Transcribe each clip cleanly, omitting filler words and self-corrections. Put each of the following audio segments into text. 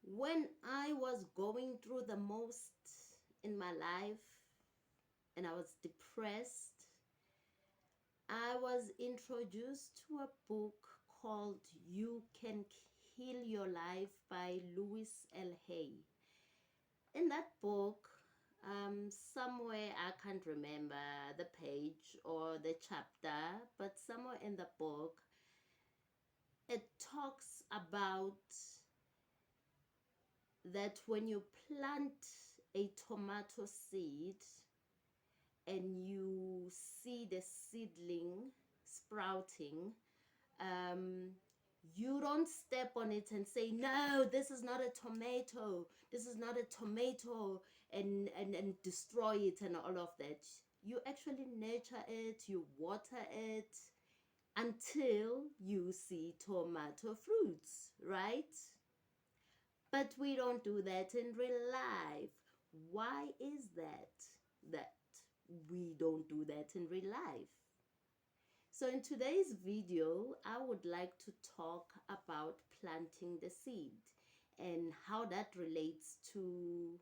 When I was going through the most in my life and I was depressed, I was introduced to a book called You Can Heal Your Life by Louis L. Hay. In that book, somewhere I can't remember the page or the chapter, but somewhere in the book, it talks about that when you plant a tomato seed and you see the seedling sprouting, um, you don't step on it and say, no, this is not a tomato, this is not a tomato, and destroy it and all of that. You actually nurture it, you water it until you see tomato fruits, right? But we don't do that in real life. Why is that we don't do that in real life? So in today's video, I would like to talk about planting the seed and how that relates to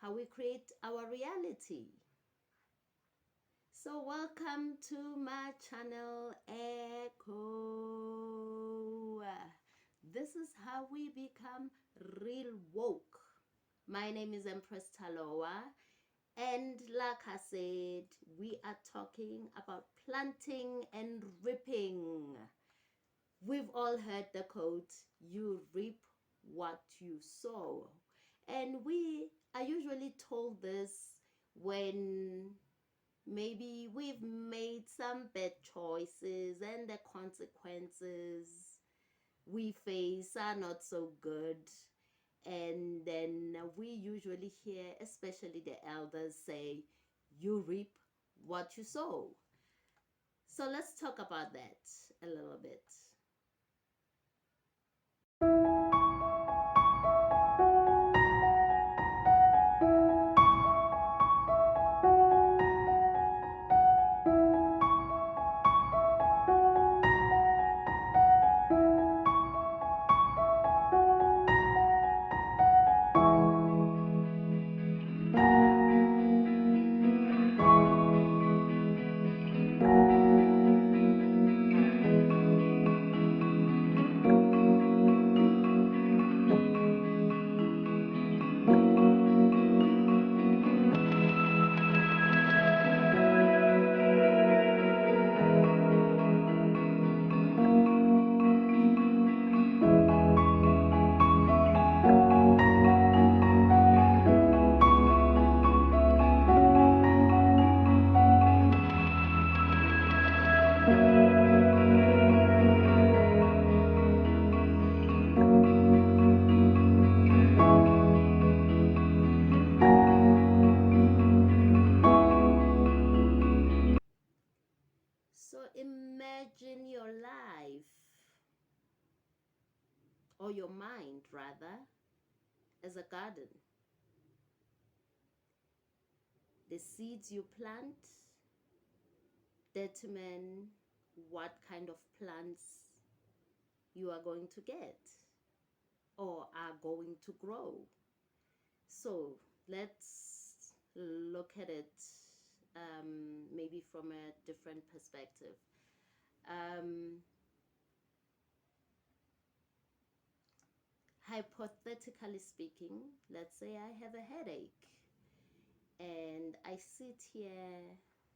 how we create our reality. So welcome to my channel, Echo. This is how we become real woke. My name is Empress Taloa, and like I said, we are talking about planting and reaping. We've all heard the quote, you reap what you sow. And we are usually told this when maybe we've made some bad choices and the consequences we face are not so good. And then we usually hear, especially the elders, say, you reap what you sow. So let's talk about that a little bit. So imagine your life, or your mind rather, as a garden. The seeds you plant determine what kind of plants you are going to get or are going to grow. So let's look at it maybe from a different perspective. Um, Hypothetically speaking, let's say I have a headache and I sit here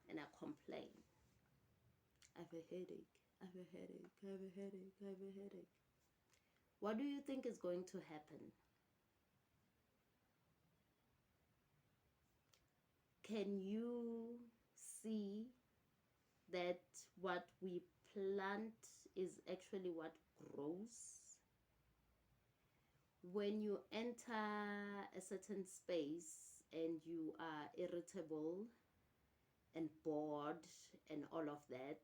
and I complain. I have a headache, I have a headache, I have a headache, I have a headache. What do you think is going to happen? Can you see that what we plant is actually what grows? When you enter a certain space and you are irritable and bored and all of that,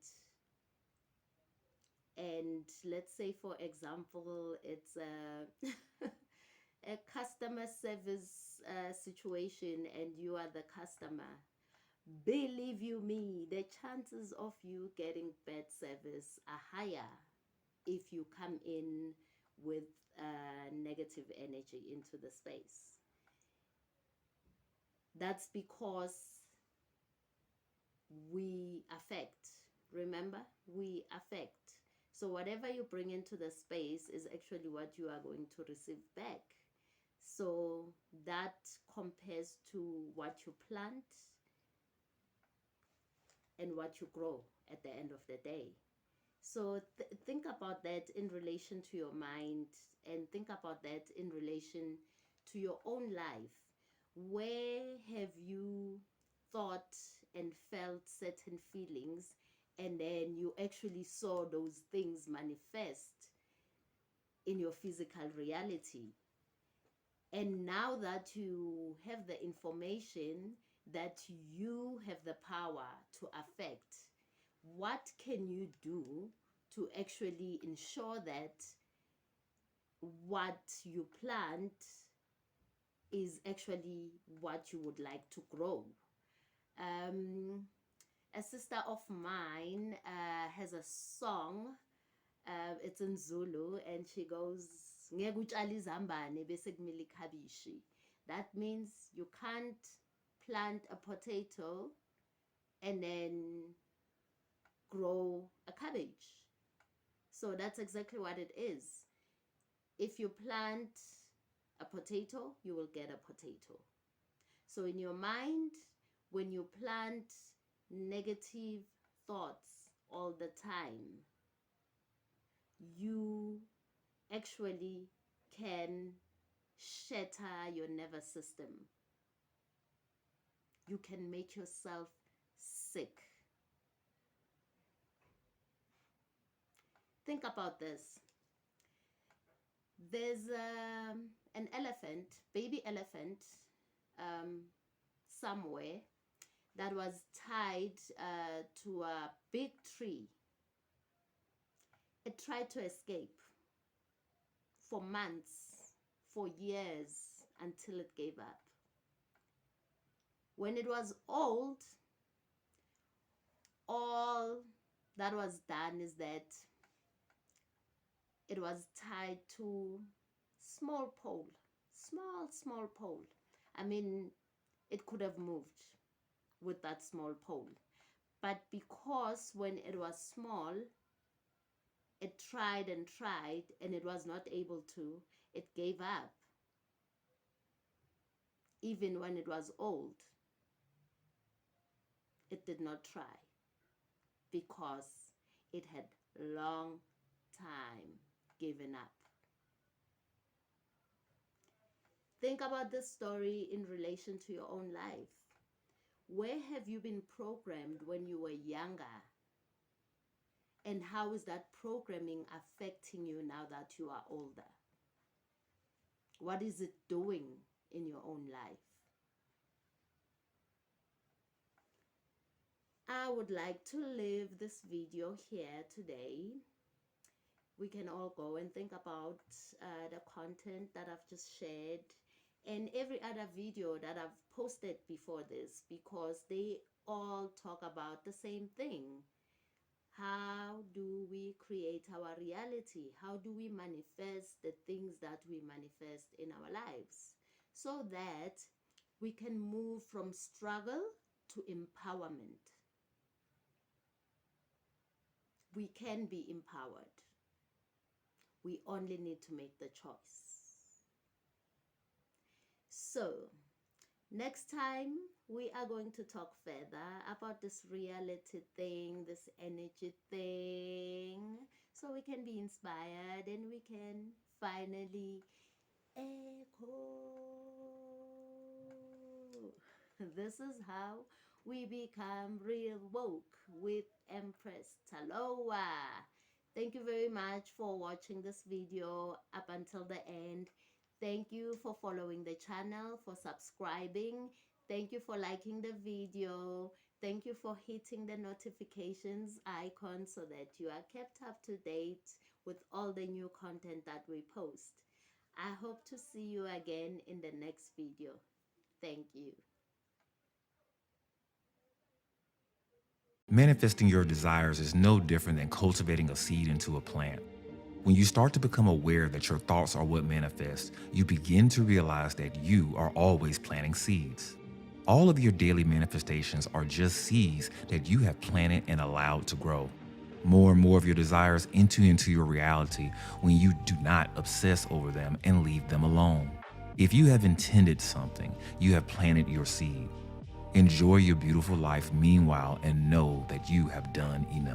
and let's say for example it's a a customer service situation and you are the customer, believe you me, the chances of you getting bad service are higher if you come in with negative energy into the space. That's because we affect. Remember, we affect. So whatever you bring into the space is actually what you are going to receive back. So that compares to what you plant and what you grow at the end of the day. So think about that in relation to your mind, and think about that in relation to your own life. Where have you thought and felt certain feelings, and then you actually saw those things manifest in your physical reality? And now that you have the information that you have the power to affect, what can you do to actually ensure that what you plant is actually what you would like to grow? A sister of mine has a song. It's in Zulu, and she goes, "Ngeke utshale izambane bese kumila ikhabishi." That means you can't plant a potato and then grow a cabbage. So that's exactly what it is. If you plant a potato, you will get a potato. So in your mind, when you plant negative thoughts all the time, you actually can shatter your nervous system. You can make yourself sick. Think about this. There's an elephant, baby elephant, um, somewhere that was tied to a big tree. It tried to escape for months, for years, until it gave up. When it was old, all that was done is that it was tied to small pole, small pole. I mean, it could have moved with that small pole, but because when it was small, it tried and it was not able to, it gave up. Even when it was old, it did not try because it had long time given up. Think about this story in relation to your own life. Where have you been programmed when you were younger? And how is that programming affecting you now that you are older? What is it doing in your own life? I would like to leave this video here today. We can all go and think about the content that I've just shared and every other video that I've posted before this, because they all talk about the same thing. How do we create our reality? How do we manifest the things that we manifest in our lives so that we can move from struggle to empowerment? We can be empowered. We only need to make the choice. So, next time we are going to talk further about this reality thing, this energy thing, so we can be inspired and we can finally echo. This is how we become real woke with Empress Taloa. Thank you very much for watching this video up until the end. Thank you for following the channel, for subscribing. Thank you for liking the video. Thank you for hitting the notifications icon so that you are kept up to date with all the new content that we post. I hope to see you again in the next video. Thank you. Manifesting your desires is no different than cultivating a seed into a plant. When you start to become aware that your thoughts are what manifest, you begin to realize that you are always planting seeds. All of your daily manifestations are just seeds that you have planted and allowed to grow. More and more of your desires enter into your reality when you do not obsess over them and leave them alone. If you have intended something, you have planted your seed. Enjoy your beautiful life meanwhile and know that you have done enough.